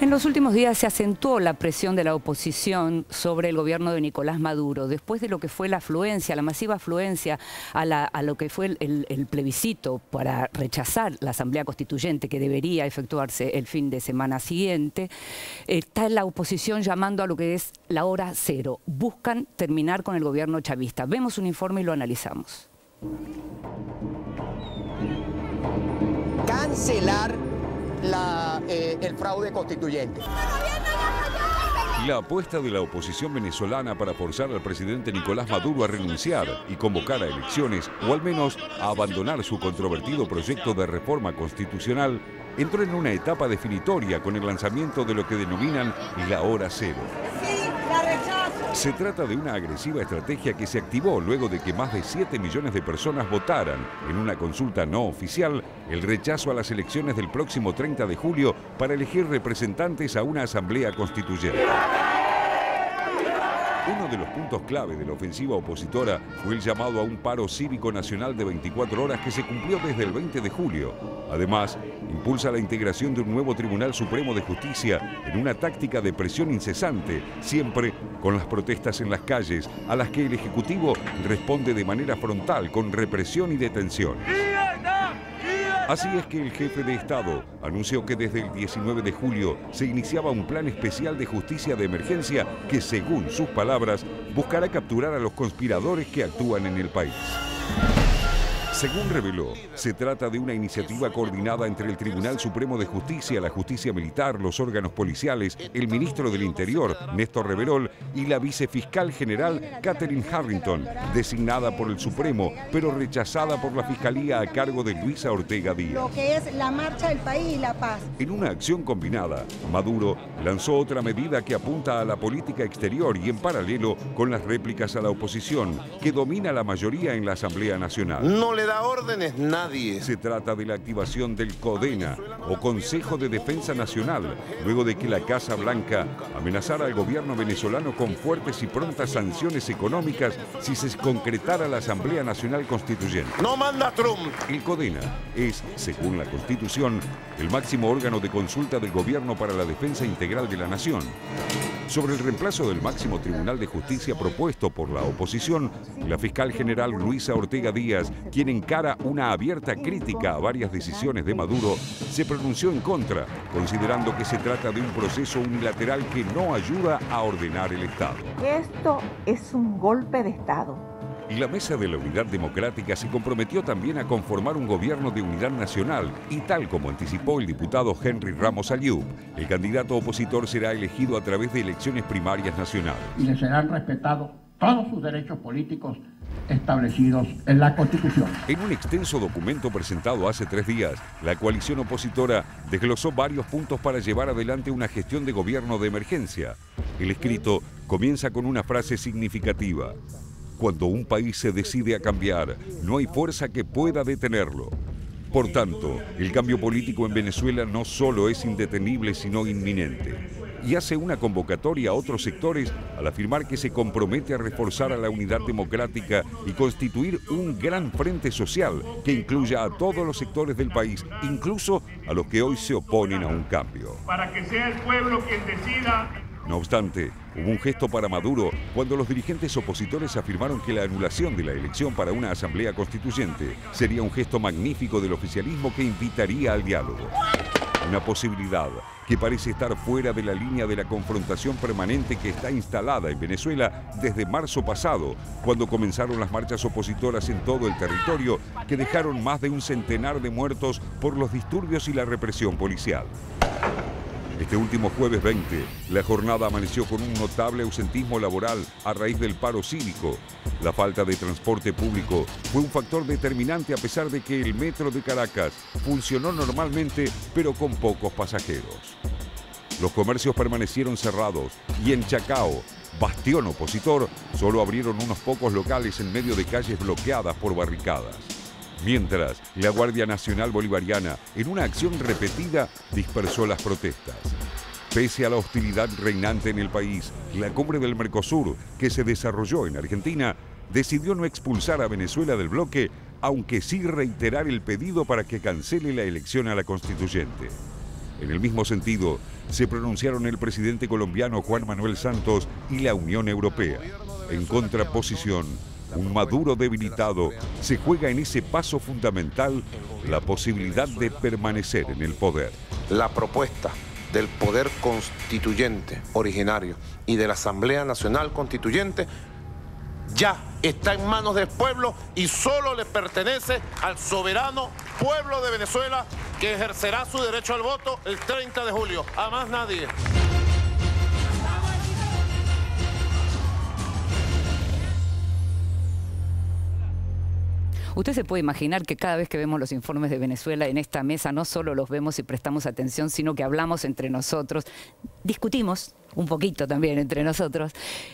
En los últimos días se acentuó la presión de la oposición sobre el gobierno de Nicolás Maduro, después de lo que fue la afluencia, la masiva afluencia a lo que fue el plebiscito para rechazar la Asamblea Constituyente que debería efectuarse el fin de semana siguiente. Está la oposición llamando a lo que es la hora cero. Buscan terminar con el gobierno chavista. Vemos un informe y lo analizamos. Cancelar el fraude constituyente. La apuesta de la oposición venezolana para forzar al presidente Nicolás Maduro a renunciar y convocar a elecciones, o al menos a abandonar su controvertido proyecto de reforma constitucional, entró en una etapa definitoria con el lanzamiento de lo que denominan la hora cero. Se trata de una agresiva estrategia que se activó luego de que más de 7 millones de personas votaran en una consulta no oficial el rechazo a las elecciones del próximo 30 de julio para elegir representantes a una asamblea constituyente. Uno de los puntos clave de la ofensiva opositora fue el llamado a un paro cívico nacional de 24 horas que se cumplió desde el 20 de julio. Además, impulsa la integración de un nuevo Tribunal Supremo de Justicia en una táctica de presión incesante, siempre con las protestas en las calles, a las que el Ejecutivo responde de manera frontal con represión y detención. Así es que el jefe de Estado anunció que desde el 19 de julio se iniciaba un plan especial de justicia de emergencia que, según sus palabras, buscará capturar a los conspiradores que actúan en el país. Según reveló, se trata de una iniciativa coordinada entre el Tribunal Supremo de Justicia, la Justicia Militar, los órganos policiales, el ministro del Interior, Néstor Reverol, y la vicefiscal general, Catherine Harrington, designada por el Supremo, pero rechazada por la Fiscalía a cargo de Luisa Ortega Díaz. Lo que es la marcha del país y la paz. En una acción combinada, Maduro lanzó otra medida que apunta a la política exterior y en paralelo con las réplicas a la oposición, que domina la mayoría en la Asamblea Nacional. No le da órdenes nadie. Se trata de la activación del CODENA, o Consejo de Defensa Nacional, luego de que la Casa Blanca amenazara al gobierno venezolano con fuertes y prontas sanciones económicas si se concretara la Asamblea Nacional Constituyente. ¡No manda Trump! El CODENA es, según la Constitución, el máximo órgano de consulta del gobierno para la defensa integral de la nación. Sobre el reemplazo del máximo Tribunal de Justicia propuesto por la oposición, la fiscal general Luisa Ortega Díaz, quien encara una abierta crítica a varias decisiones de Maduro, se pronunció en contra, considerando que se trata de un proceso unilateral que no ayuda a ordenar el Estado. Esto es un golpe de Estado. Y la Mesa de la Unidad Democrática se comprometió también a conformar un gobierno de unidad nacional y tal como anticipó el diputado Henry Ramos Aliub, el candidato opositor será elegido a través de elecciones primarias nacionales. Y le serán respetados todos sus derechos políticos establecidos en la Constitución. En un extenso documento presentado hace 3 días, la coalición opositora desglosó varios puntos para llevar adelante una gestión de gobierno de emergencia. El escrito comienza con una frase significativa: cuando un país se decide a cambiar, no hay fuerza que pueda detenerlo. Por tanto, el cambio político en Venezuela no solo es indetenible, sino inminente. Y hace una convocatoria a otros sectores al afirmar que se compromete a reforzar a la unidad democrática y constituir un gran frente social que incluya a todos los sectores del país, incluso a los que hoy se oponen a un cambio. Para que sea el pueblo quien decida. No obstante, hubo un gesto para Maduro cuando los dirigentes opositores afirmaron que la anulación de la elección para una asamblea constituyente sería un gesto magnífico del oficialismo que invitaría al diálogo. Una posibilidad que parece estar fuera de la línea de la confrontación permanente que está instalada en Venezuela desde marzo pasado, cuando comenzaron las marchas opositoras en todo el territorio que dejaron más de un centenar de muertos por los disturbios y la represión policial. Este último jueves 20, la jornada amaneció con un notable ausentismo laboral a raíz del paro cívico. La falta de transporte público fue un factor determinante a pesar de que el metro de Caracas funcionó normalmente, pero con pocos pasajeros. Los comercios permanecieron cerrados y en Chacao, bastión opositor, solo abrieron unos pocos locales en medio de calles bloqueadas por barricadas. Mientras, la Guardia Nacional Bolivariana, en una acción repetida, dispersó las protestas. Pese a la hostilidad reinante en el país, la cumbre del Mercosur, que se desarrolló en Argentina, decidió no expulsar a Venezuela del bloque, aunque sí reiterar el pedido para que cancele la elección a la constituyente. En el mismo sentido, se pronunciaron el presidente colombiano Juan Manuel Santos y la Unión Europea. En contraposición, un Maduro debilitado se juega en ese paso fundamental la posibilidad de permanecer en el poder. La propuesta del poder constituyente originario y de la Asamblea Nacional Constituyente ya está en manos del pueblo y solo le pertenece al soberano pueblo de Venezuela, que ejercerá su derecho al voto el 30 de julio. A más nadie. Usted se puede imaginar que cada vez que vemos los informes de Venezuela en esta mesa, no solo los vemos y prestamos atención, sino que hablamos entre nosotros, discutimos un poquito también entre nosotros,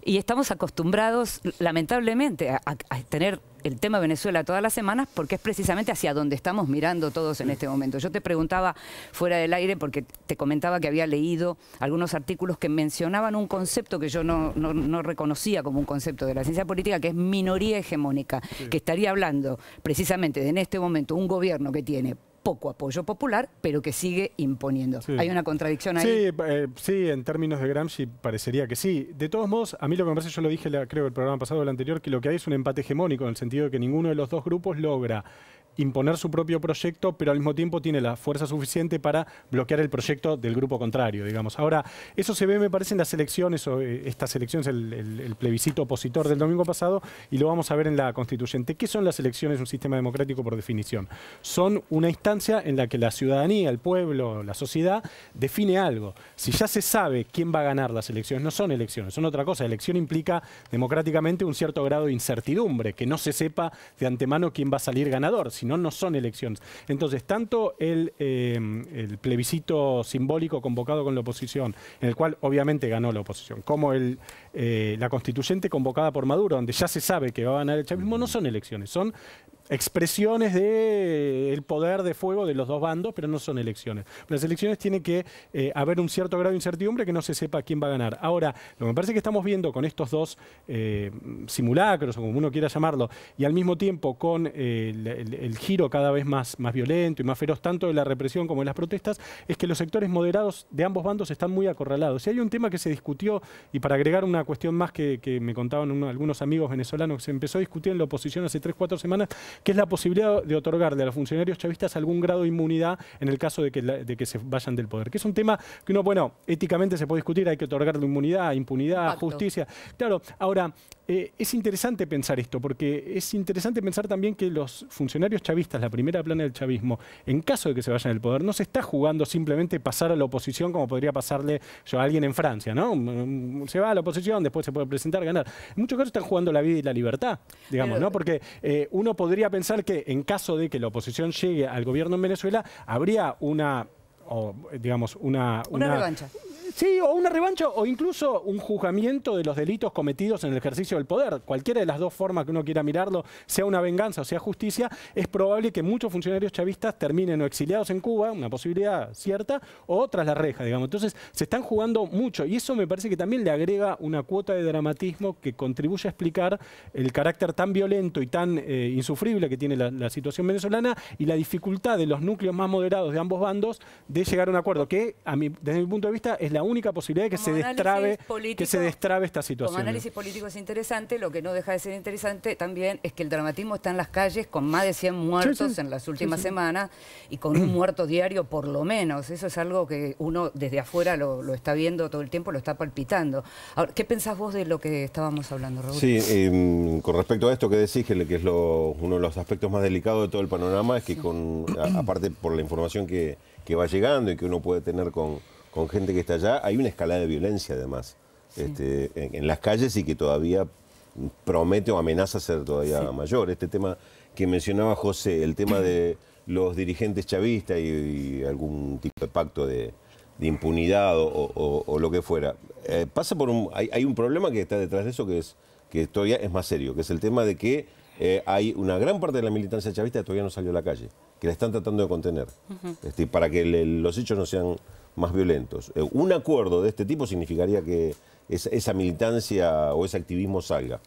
y estamos acostumbrados, lamentablemente, a tener el tema Venezuela todas las semanas, porque es precisamente hacia donde estamos mirando todos en este momento. Yo te preguntaba fuera del aire, porque te comentaba que había leído algunos artículos que mencionaban un concepto que yo no reconocía como un concepto de la ciencia política, que es minoría hegemónica, que estaría hablando precisamente de en este momento un gobierno que tiene poco apoyo popular, pero que sigue imponiendo. Sí. ¿Hay una contradicción ahí? Sí, en términos de Gramsci parecería que sí. De todos modos, a mí lo que me parece, yo lo dije creo el programa pasado o el anterior, que lo que hay es un empate hegemónico, en el sentido de que ninguno de los dos grupos logra imponer su propio proyecto, pero al mismo tiempo tiene la fuerza suficiente para bloquear el proyecto del grupo contrario, digamos. Ahora, eso se ve, me parece, en las elecciones, o estas elecciones, el plebiscito opositor del domingo pasado, y lo vamos a ver en la constituyente. ¿Qué son las elecciones? Un sistema democrático por definición. Son una instancia en la que la ciudadanía, el pueblo, la sociedad, define algo. Si ya se sabe quién va a ganar las elecciones, no son elecciones, son otra cosa. Elección implica democráticamente un cierto grado de incertidumbre, que no se sepa de antemano quién va a salir ganador. Si no son elecciones. Entonces, tanto el plebiscito simbólico convocado con la oposición, en el cual obviamente ganó la oposición, como la constituyente convocada por Maduro, donde ya se sabe que va a ganar el chavismo, no son elecciones, son expresiones del poder de fuego de los dos bandos, pero no son elecciones. Las elecciones tienen que haber un cierto grado de incertidumbre, que no se sepa quién va a ganar. Ahora, lo que me parece que estamos viendo con estos dos simulacros, o como uno quiera llamarlo, y al mismo tiempo con el giro cada vez más violento y más feroz, tanto de la represión como de las protestas, es que los sectores moderados de ambos bandos están muy acorralados. Y hay un tema que se discutió, y para agregar una cuestión más que me contaban algunos amigos venezolanos, que se empezó a discutir en la oposición hace 3-4 semanas, que es la posibilidad de otorgarle a los funcionarios chavistas algún grado de inmunidad en el caso de que se vayan del poder. Que es un tema que uno, bueno, éticamente se puede discutir, hay que otorgarle inmunidad, impunidad, justicia. Claro, ahora, es interesante pensar esto, porque es interesante pensar también que los funcionarios chavistas, la primera plana del chavismo, en caso de que se vayan del poder, no se está jugando simplemente pasar a la oposición como podría pasarle a alguien en Francia, ¿no? Se va a la oposición, después se puede presentar, ganar. En muchos casos están jugando la vida y la libertad, digamos, ¿no? Porque uno podría pensar que en caso de que la oposición llegue al gobierno en Venezuela, habría una revancha. Sí, o una revancha o incluso un juzgamiento de los delitos cometidos en el ejercicio del poder. Cualquiera de las dos formas que uno quiera mirarlo, sea una venganza o sea justicia, es probable que muchos funcionarios chavistas terminen o exiliados en Cuba, una posibilidad cierta, o tras la reja, digamos. Entonces, se están jugando mucho y eso me parece que también le agrega una cuota de dramatismo que contribuye a explicar el carácter tan violento y tan insufrible que tiene la situación venezolana y la dificultad de los núcleos más moderados de ambos bandos de llegar a un acuerdo que, desde mi punto de vista, es la única posibilidad de que se destrabe esta situación. Como análisis político es interesante, lo que no deja de ser interesante también es que el dramatismo está en las calles con más de 100 muertos en las últimas semanas y con un muerto diario por lo menos. Eso es algo que uno desde afuera lo está viendo todo el tiempo, lo está palpitando. Ahora, ¿qué pensás vos de lo que estábamos hablando, Raúl? Sí, con respecto a esto que decís, que es uno de los aspectos más delicados de todo el panorama, es que aparte por la información que va llegando y que uno puede tener con gente que está allá, hay una escalada de violencia además en las calles y que todavía promete o amenaza ser todavía mayor. Este tema que mencionaba José, el tema de los dirigentes chavistas y algún tipo de pacto de impunidad o lo que fuera, pasa por hay un problema que está detrás de eso que todavía es más serio, que es el tema de que hay una gran parte de la militancia chavista que todavía no salió a la calle, que la están tratando de contener, para que los hechos no sean más violentos. Un acuerdo de este tipo significaría que esa militancia o ese activismo salga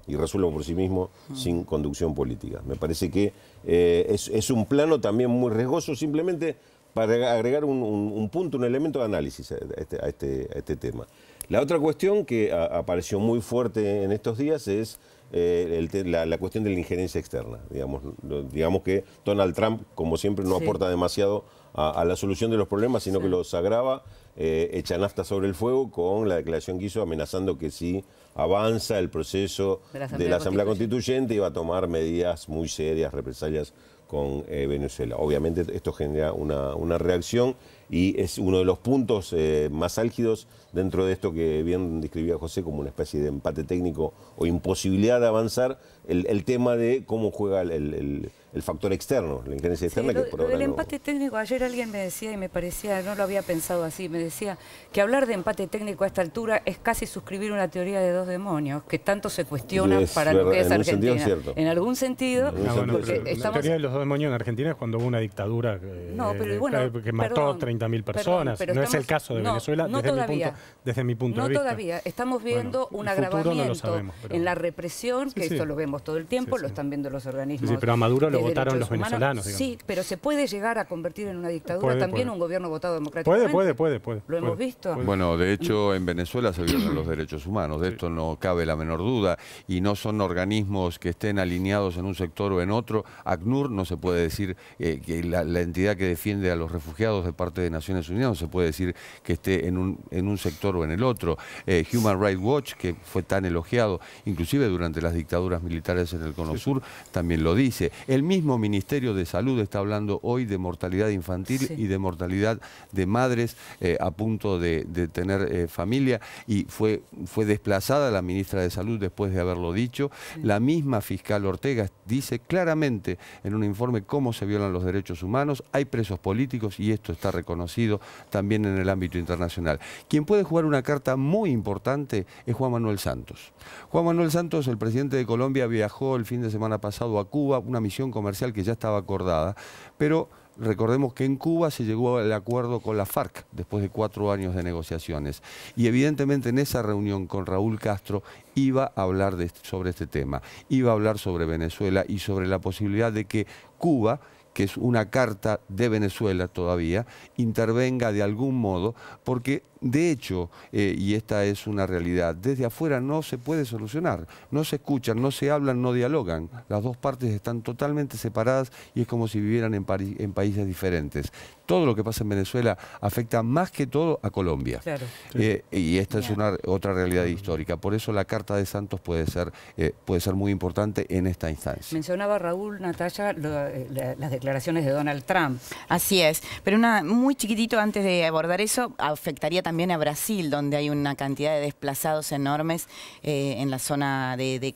y resuelva por sí mismo sin conducción política. Me parece que es un plano también muy riesgoso simplemente para agregar un punto, un elemento de análisis a este tema. La otra cuestión que apareció muy fuerte en estos días es la cuestión de la injerencia externa. Digamos que Donald Trump, como siempre, no aporta demasiado a la solución de los problemas, sino que los agrava, echa nafta sobre el fuego con la declaración que hizo amenazando que si avanza el proceso de la Asamblea Constituyente iba a tomar medidas muy serias, represalias con Venezuela. Obviamente esto genera una reacción y es uno de los puntos más álgidos dentro de esto que bien describía José como una especie de empate técnico o imposibilidad de avanzar, el tema de cómo juega el factor externo, la injerencia externa. Sí, el empate técnico, ayer alguien me decía, y me parecía, no lo había pensado así, me decía que hablar de empate técnico a esta altura es casi suscribir una teoría de dos demonios, que tanto se cuestiona para lo que es Argentina. En algún sentido, la teoría de los dos demonios en Argentina es cuando hubo una dictadura que mató a 30.000 personas. No es el caso de Venezuela desde mi punto de vista. No todavía. Estamos viendo un agravamiento en la represión, que esto lo vemos todo el tiempo, lo están viendo los organismos. Sí, pero a Maduro lo votaron los venezolanos. Sí, pero se puede llegar a convertir en una dictadura también un gobierno votado democráticamente. Puede. ¿Lo hemos visto? Bueno, de hecho en Venezuela se violan los derechos humanos, de esto no cabe la menor duda, y no son organismos que estén alineados en un sector o en otro. ACNUR no se puede decir que la entidad que defiende a los refugiados de parte de Naciones Unidas no se puede decir que esté en un sector o en el otro. Human Rights Watch, que fue tan elogiado, inclusive durante las dictaduras militares en el Cono Sur, también lo dice. El mismo Ministerio de Salud está hablando hoy de mortalidad infantil y de mortalidad de madres a punto de tener familia, y fue desplazada la ministra de Salud después de haberlo dicho. La misma fiscal Ortega dice claramente en un informe cómo se violan los derechos humanos. Hay presos políticos y esto está reconocido también en el ámbito internacional. Quien puede jugar una carta muy importante es Juan Manuel Santos. Juan Manuel Santos, el presidente de Colombia, viajó el fin de semana pasado a Cuba, una misión comercial que ya estaba acordada, pero recordemos que en Cuba se llegó al acuerdo con la FARC después de 4 años de negociaciones, y evidentemente en esa reunión con Raúl Castro iba a hablar sobre este tema, iba a hablar sobre Venezuela y sobre la posibilidad de que Cuba, que es una carta de Venezuela todavía, intervenga de algún modo, porque de hecho, y esta es una realidad, desde afuera no se puede solucionar, no se escuchan, no se hablan, no dialogan. Las dos partes están totalmente separadas y es como si vivieran en países diferentes. Todo lo que pasa en Venezuela afecta más que todo a Colombia. Claro. Y esta es otra realidad histórica. Por eso la Carta de Santos puede ser muy importante en esta instancia. Mencionaba Raúl, Natalia, las declaraciones de Donald Trump. Así es, pero muy chiquitito antes de abordar eso, afectaría también a Brasil, donde hay una cantidad de desplazados enormes en la zona de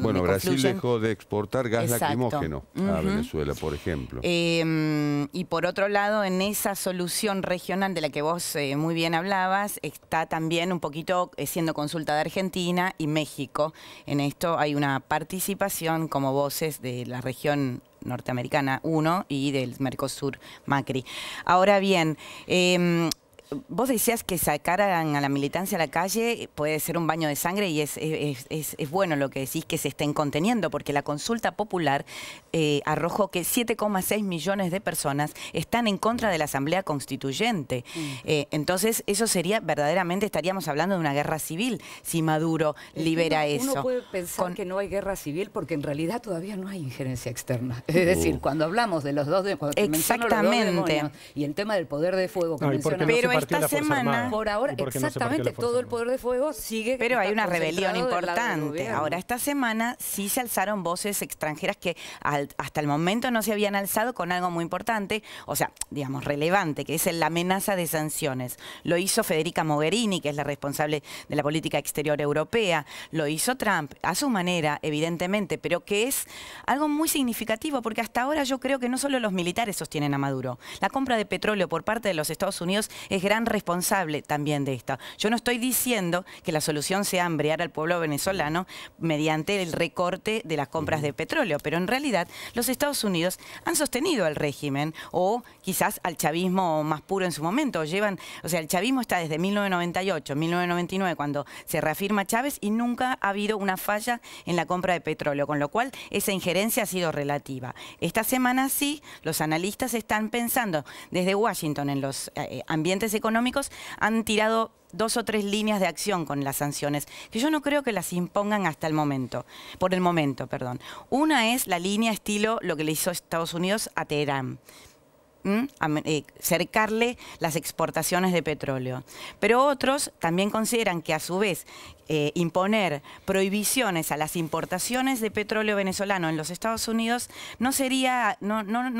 bueno, Brasil dejó de exportar gas lacrimógeno a Venezuela, por ejemplo. Y por otro lado, en esa solución regional de la que vos muy bien hablabas, está también un poquito siendo consultada Argentina y México. En esto hay una participación como voces de la región norteamericana 1 y del Mercosur Macri. Ahora bien, vos decías que sacaran a la militancia a la calle puede ser un baño de sangre, y es bueno lo que decís, que se estén conteniendo, porque la consulta popular arrojó que 7,6 millones de personas están en contra de la Asamblea Constituyente. Entonces eso sería, verdaderamente estaríamos hablando de una guerra civil si Maduro libera eso. Uno puede pensar que no hay guerra civil porque en realidad todavía no hay injerencia externa. Es decir, cuando hablamos de los dos, exactamente, y el tema del poder de fuego que mencionamos, pero esta semana, por ahora, exactamente, todo el poder de fuego sigue. Pero hay una rebelión importante. Ahora, esta semana sí se alzaron voces extranjeras que hasta el momento no se habían alzado con algo muy importante, o sea, digamos, relevante, que es la amenaza de sanciones. Lo hizo Federica Mogherini, que es la responsable de la política exterior europea. Lo hizo Trump, a su manera, evidentemente, pero que es algo muy significativo, porque hasta ahora yo creo que no solo los militares sostienen a Maduro. La compra de petróleo por parte de los Estados Unidos es gran responsable también de esto. Yo no estoy diciendo que la solución sea hambrear al pueblo venezolano mediante el recorte de las compras de petróleo, pero en realidad los Estados Unidos han sostenido al régimen, o quizás al chavismo más puro en su momento. O sea, el chavismo está desde 1998, 1999, cuando se reafirma Chávez, y nunca ha habido una falla en la compra de petróleo, con lo cual esa injerencia ha sido relativa. Esta semana sí, los analistas están pensando desde Washington en los ambientes económicos, han tirado 2 o 3 líneas de acción con las sanciones, que yo no creo que las impongan hasta el momento, por el momento, perdón. Una es la línea estilo lo que le hizo Estados Unidos a Teherán. Cercarle las exportaciones de petróleo. Pero otros también consideran que a su vez imponer prohibiciones a las importaciones de petróleo venezolano en los Estados Unidos no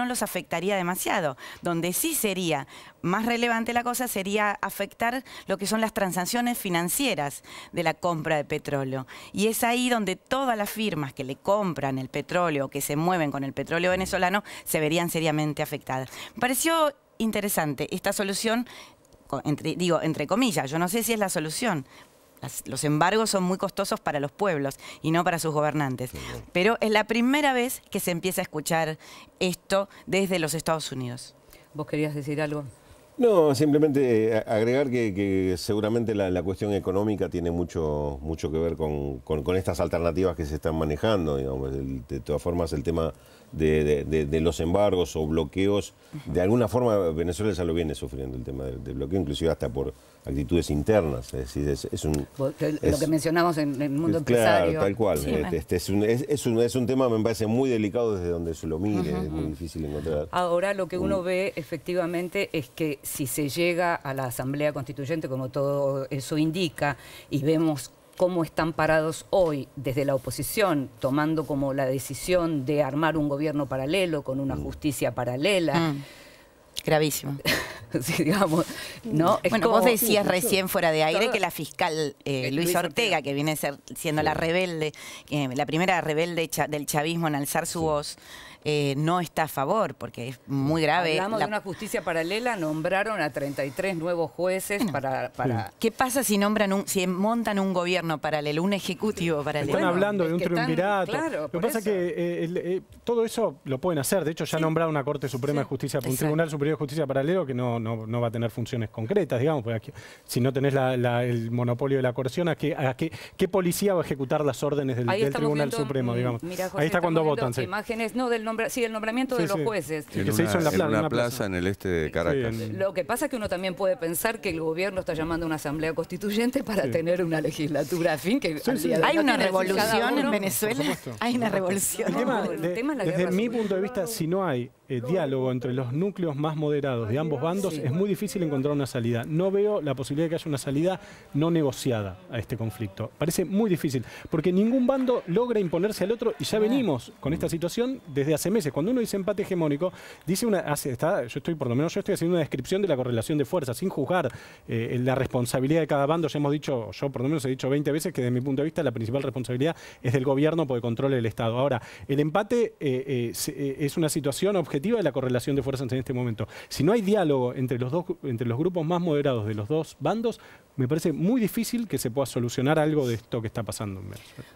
los afectaría demasiado. Donde sí sería más relevante la cosa sería afectar lo que son las transacciones financieras de la compra de petróleo. Y es ahí donde todas las firmas que le compran el petróleo, que se mueven con el petróleo venezolano, se verían seriamente afectadas. Me pareció interesante esta solución, entre comillas, yo no sé si es la solución. Los embargos son muy costosos para los pueblos y no para sus gobernantes. Pero es la primera vez que se empieza a escuchar esto desde los Estados Unidos. ¿Vos querías decir algo? No, simplemente agregar que seguramente la cuestión económica tiene mucho que ver con estas alternativas que se están manejando. Digamos. De todas formas, el tema de los embargos o bloqueos, de alguna forma Venezuela ya lo viene sufriendo, el tema del bloqueo, inclusive hasta por actitudes internas. Es decir, lo que mencionamos en el mundo empresario. Claro, tal cual. Sí. Es un tema, me parece, muy delicado desde donde se lo mire, es muy difícil encontrar. Ahora, lo que uno ve efectivamente es que si se llega a la Asamblea Constituyente, como todo eso indica, y vemos cómo están parados hoy desde la oposición, tomando como la decisión de armar un gobierno paralelo con una justicia paralela. Gravísimo. Sí, digamos, ¿no? Bueno, vos decías recién fuera de aire que la fiscal Luisa Ortega, que viene siendo la rebelde, la primera rebelde del chavismo en alzar su voz, no está a favor, porque es muy grave. Hablamos de una justicia paralela, nombraron a 33 nuevos jueces para... ¿Qué pasa si montan un gobierno paralelo, un ejecutivo paralelo? Están hablando de un triunvirato. Claro, lo que pasa es que todo eso lo pueden hacer. De hecho, ya nombraron una Corte Suprema de Justicia, un Tribunal Superior de Justicia paralelo que no va a tener funciones concretas, digamos, porque aquí, si no tenés el monopolio de la coerción, ¿qué policía va a ejecutar las órdenes del Tribunal Supremo, digamos? Mirá, José, ahí está cuando votan. Imágenes, no, del nombramiento de los jueces. Que se hizo en una plaza en el este de Caracas. Lo que pasa es que uno también puede pensar que el gobierno está llamando a una asamblea constituyente para tener una legislatura. En fin, que hay una revolución en Venezuela. Hay una revolución. Desde mi punto de vista, si no hay diálogo entre los núcleos más moderados de ambos bandos, es muy difícil encontrar una salida. No veo la posibilidad de que haya una salida no negociada a este conflicto. Parece muy difícil, porque ningún bando logra imponerse al otro, y ya venimos con esta situación desde hace meses. Cuando uno dice empate hegemónico, dice por lo menos yo estoy haciendo una descripción de la correlación de fuerzas, sin juzgar la responsabilidad de cada bando. Ya hemos dicho, yo por lo menos he dicho 20 veces que desde mi punto de vista la principal responsabilidad es del gobierno por el control del Estado. Ahora, el empate es una situación objetiva de la correlación de fuerzas en este momento. Si no hay diálogo entre los grupos más moderados de los dos bandos, me parece muy difícil que se pueda solucionar algo de esto que está pasando en Venezuela.